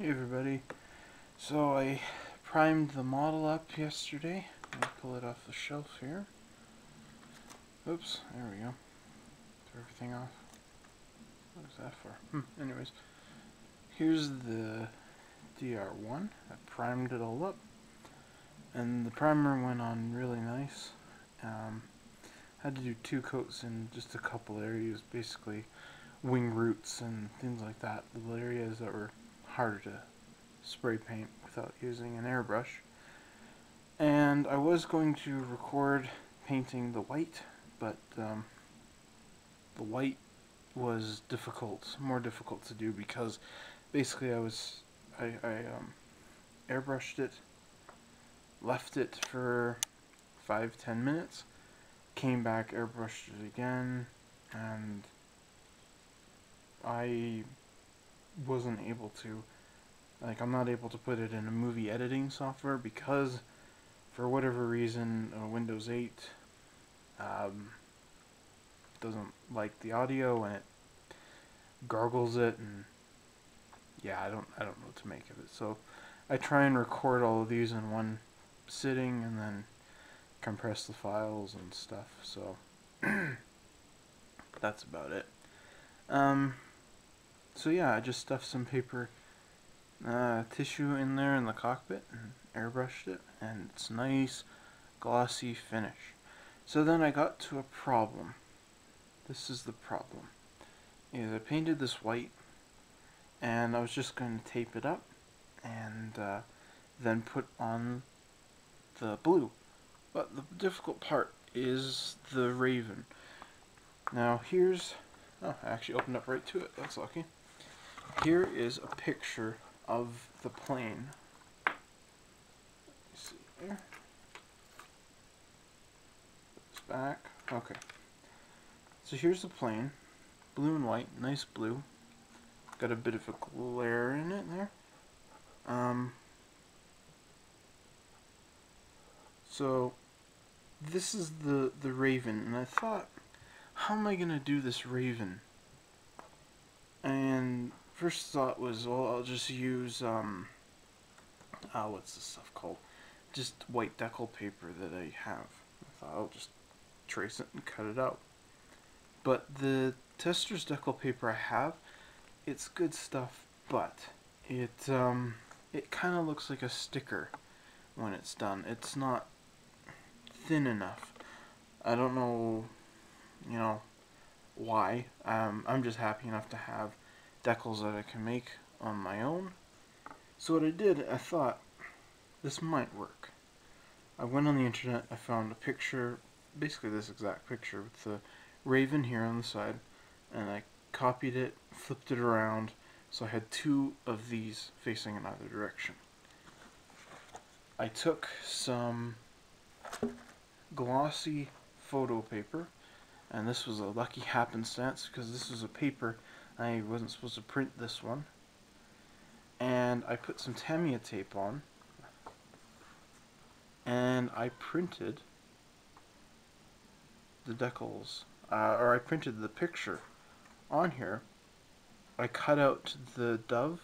Hey everybody. So I primed the model up yesterday. Let me pull it off the shelf here. Oops, there we go. Turn everything off. What is that for? Anyways, here's the DR1. I primed it all up. And the primer went on really nice. Had to do 2 coats in just a couple areas, basically wing roots and things like that. The areas that were harder to spray paint without using an airbrush. And I was going to record painting the white, but the white was more difficult to do because basically I airbrushed it, left it for 5-10 minutes, came back, airbrushed it again, and I wasn't able to, I'm not able to put it in a movie editing software because for whatever reason Windows 8 doesn't like the audio and it gargles it, and yeah, I don't know what to make of it. So I try and record all of these in one sitting and then compress the files and stuff. So that's about it. So yeah, I just stuffed some paper tissue in there in the cockpit and airbrushed it, and it's nice glossy finish. So then I got to a problem. This is the problem. I painted this white and I was just going to tape it up and then put on the blue. But the difficult part is the raven. Now here's, I actually opened up right to it, that's lucky. Here is a picture of the plane. Let me see here. Put this back. Okay. So here's the plane. Blue and white, nice blue. Got a bit of a glare in it there. So this is the raven, and I thought, how am I gonna do this raven? And first thought was, well, I'll just use what's this stuff called? Just white decal paper that I have. I thought I'll just trace it and cut it out. But the Tester's decal paper I have, it's good stuff, but it kind of looks like a sticker when it's done. It's not thin enough. I don't know, why. I'm just happy enough to have decals that I can make on my own. So what I did, I thought, this might work. I went on the internet, I found a picture, basically this exact picture with the raven here on the side, and I copied it, flipped it around, so I had 2 of these facing in either direction. I took some glossy photo paper, and this was a lucky happenstance because this was a paper I wasn't supposed to print this one, and I put some Tamiya tape on, and I printed the decals, or I printed the picture on here. I cut out the dove,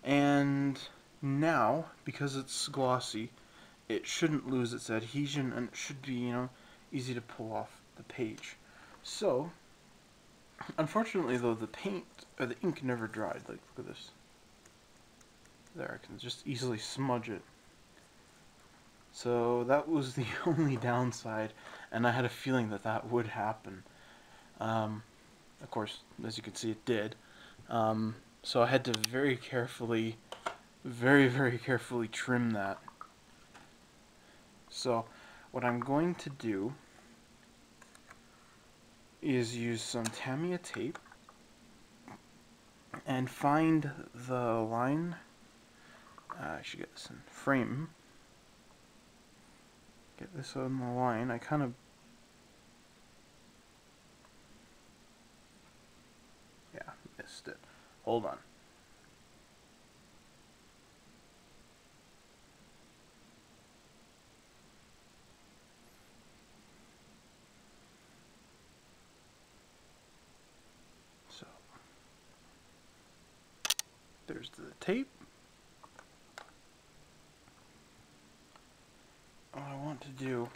and now, because it's glossy, it shouldn't lose its adhesion, and it should be, easy to pull off the page. So, unfortunately though, the paint, or the ink never dried. Like, look at this. There, I can just easily smudge it. So that was the only downside, and I had a feeling that that would happen. Of course, as you can see, it did. So I had to very carefully, very carefully trim that. So what I'm going to do is use some Tamiya tape and find the line. I should get this in frame. Get this on the line. I kind of, yeah, missed it. Hold on. So There's the tape. What I want to do,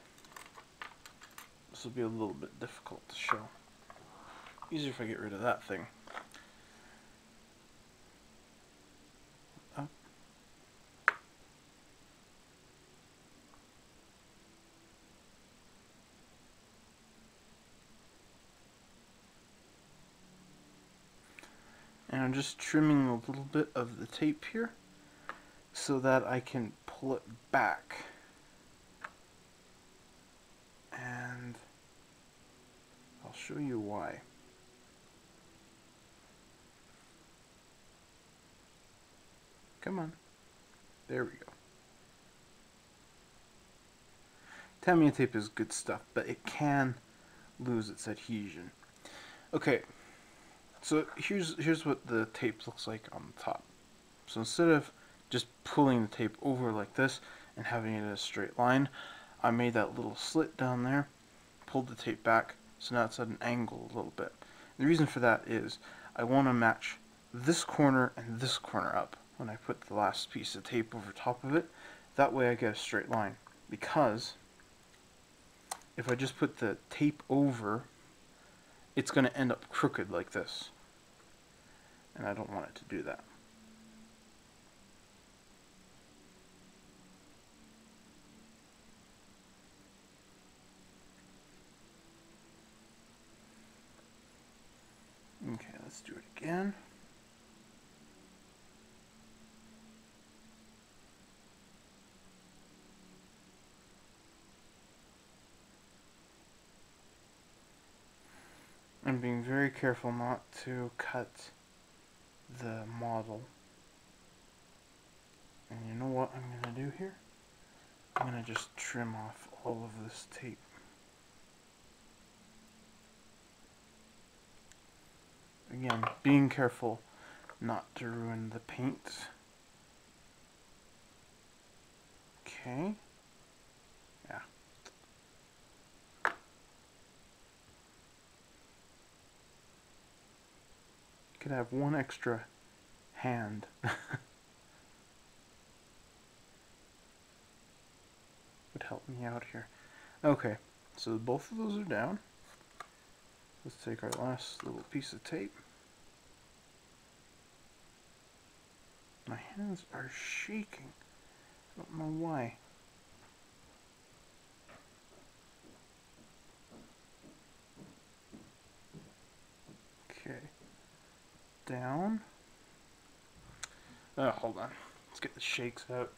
this will be a little bit difficult to show. Easier if I get rid of that thing. Up. And I'm just trimming a little bit of the tape here so that I can pull it back. And I'll show you why. Come on. There we go. Tamiya tape is good stuff, but it can lose its adhesion. Okay, so here's what the tape looks like on the top. So instead of just pulling the tape over like this and having it in a straight line, I made that little slit down there, pulled the tape back, so now it's at an angle a little bit. The reason for that is I want to match this corner and this corner up when I put the last piece of tape over top of it. That way I get a straight line, because if I just put the tape over, it's going to end up crooked like this, and I don't want it to do that. Okay, let's do it again. I'm being very careful not to cut the model. And you know what I'm going to do here? I'm going to just trim off all of this tape. Again, being careful not to ruin the paint. Okay. Yeah. Could have one extra hand. Would help me out here. Okay, so both of those are down. Let's take our last little piece of tape. My hands are shaking. I don't know why. Okay. Down. Oh, hold on. Let's get the shakes out.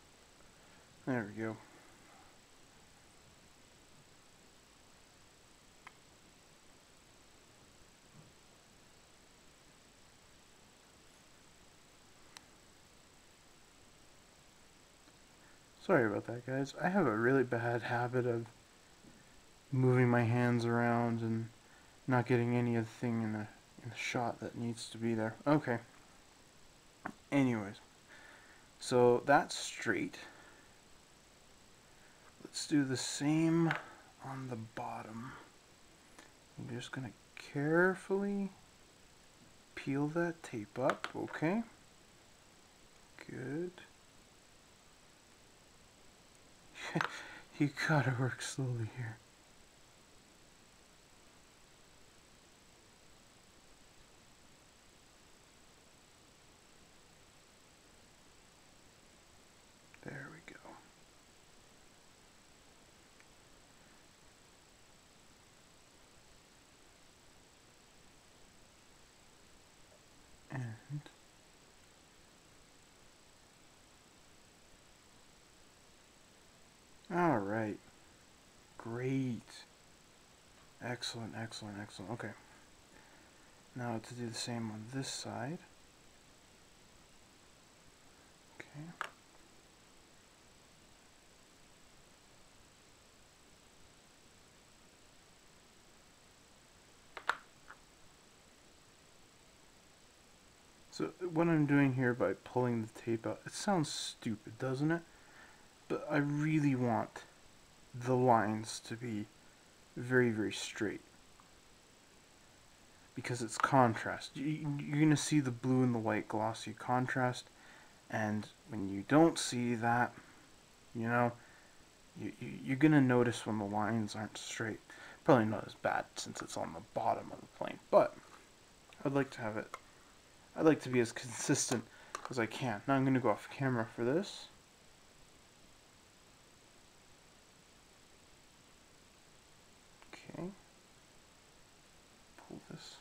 There we go. Sorry about that, guys. I have a really bad habit of moving my hands around and not getting any of the thing in the shot that needs to be there. Okay. Anyways, so that's straight. Let's do the same on the bottom. I'm just going to carefully peel that tape up. Okay. Good. You gotta work slowly here. There we go. And all right. Great. Excellent, excellent, excellent. Okay. Now to do the same on this side. Okay. So what I'm doing here by pulling the tape out, it sounds stupid, doesn't it? But I really want the lines to be very, very straight. because it's contrast. You're going to see the blue and the white glossy contrast, and when you don't see that, you know, you're going to notice when the lines aren't straight. Probably not as bad since it's on the bottom of the plane, but I'd like to have it, I'd like to be as consistent as I can. Now I'm going to go off camera for this. Okay. Pull this.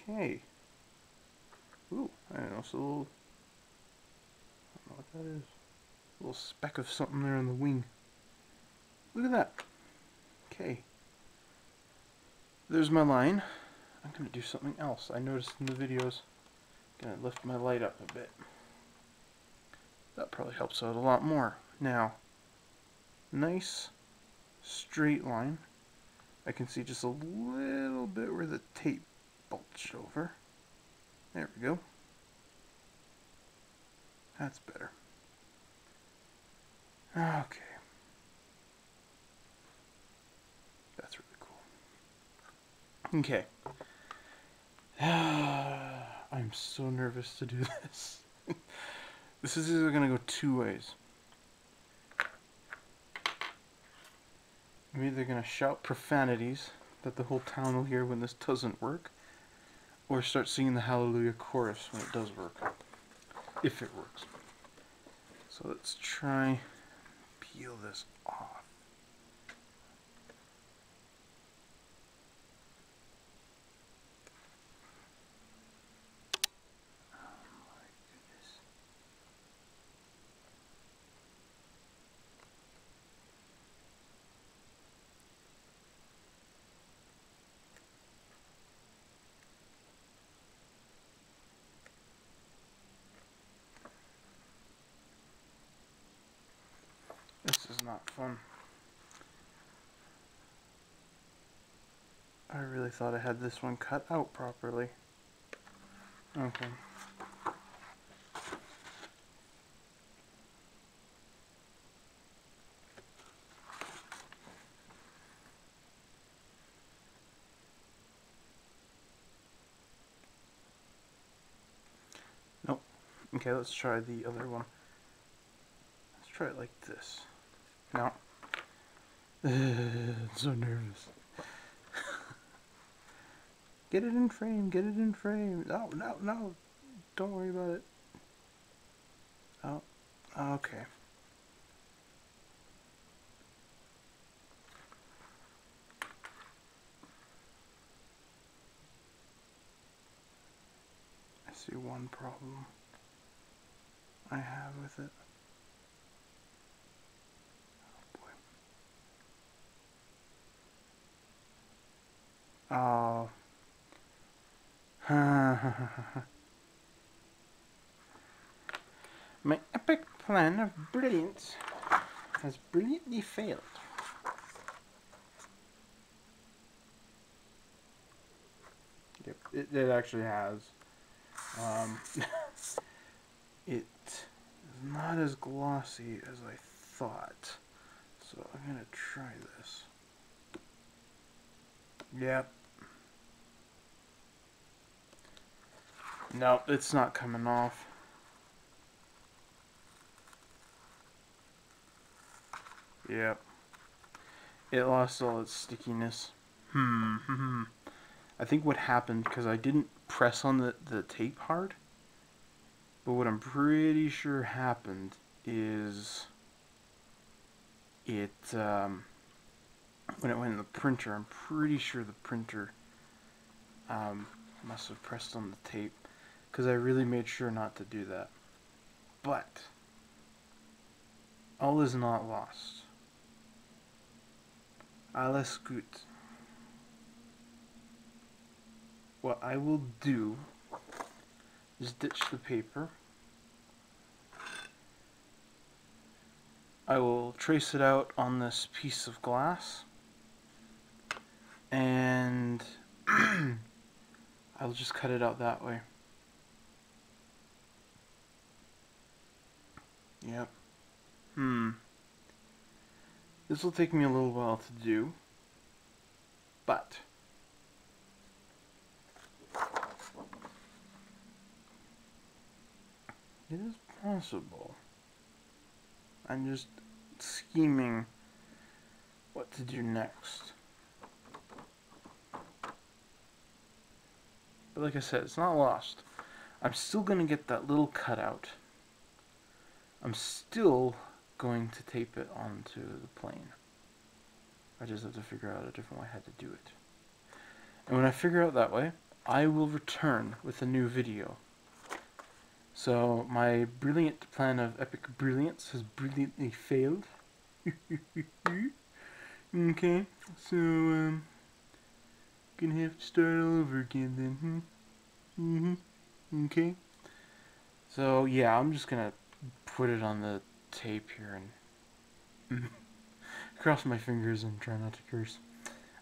Okay. Ooh, I don't know, it's a little, I don't know what that is. A little speck of something there on the wing. Look at that. Okay. There's my line. I'm going to do something else. I noticed in the videos, I'm going to lift my light up a bit. That probably helps out a lot more. Now, nice straight line. I can see just a little bit where the tape bulged over. There we go. That's better. Okay. That's really cool. Okay. I'm so nervous to do this. This is either going to go two ways. I'm either going to shout profanities that the whole town will hear when this doesn't work, or start singing the Hallelujah chorus when it does work. If it works. So let's try peel this off. This is not fun. I really thought I had this one cut out properly. Okay. Nope. Okay, let's try the other one. Let's try it like this. No. I'm so nervous. Get it in frame, get it in frame. No, no, no. Don't worry about it. Oh, okay. I see one problem I have with it. Oh, boy. My epic plan of brilliance has brilliantly failed. Yep, it actually has. It is not as glossy as I thought. So I'm gonna try this. Yep. No, it's not coming off. Yep. It lost all its stickiness. I think what happened, because I didn't press on the tape hard, but what I'm pretty sure happened is it, when it went in the printer, I'm pretty sure the printer must have pressed on the tape, because I really made sure not to do that. But all is not lost. Alles gut. What I will do is ditch the paper. I will trace it out on this piece of glass, and I'll just cut it out that way. Yep. This will take me a little while to do, but it is possible. I'm just scheming what to do next. But like I said, it's not lost. I'm still going to get that little cutout. I'm still going to tape it onto the plane. I just have to figure out a different way how to do it. And when I figure out that way, I will return with a new video. So my brilliant plan of epic brilliance has brilliantly failed. Okay, so gonna have to start all over again then. Okay. So yeah, I'm just gonna put it on the tape here and cross my fingers and try not to curse.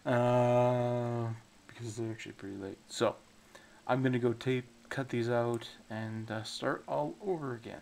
Because it's actually pretty late. So I'm gonna go cut these out and start all over again.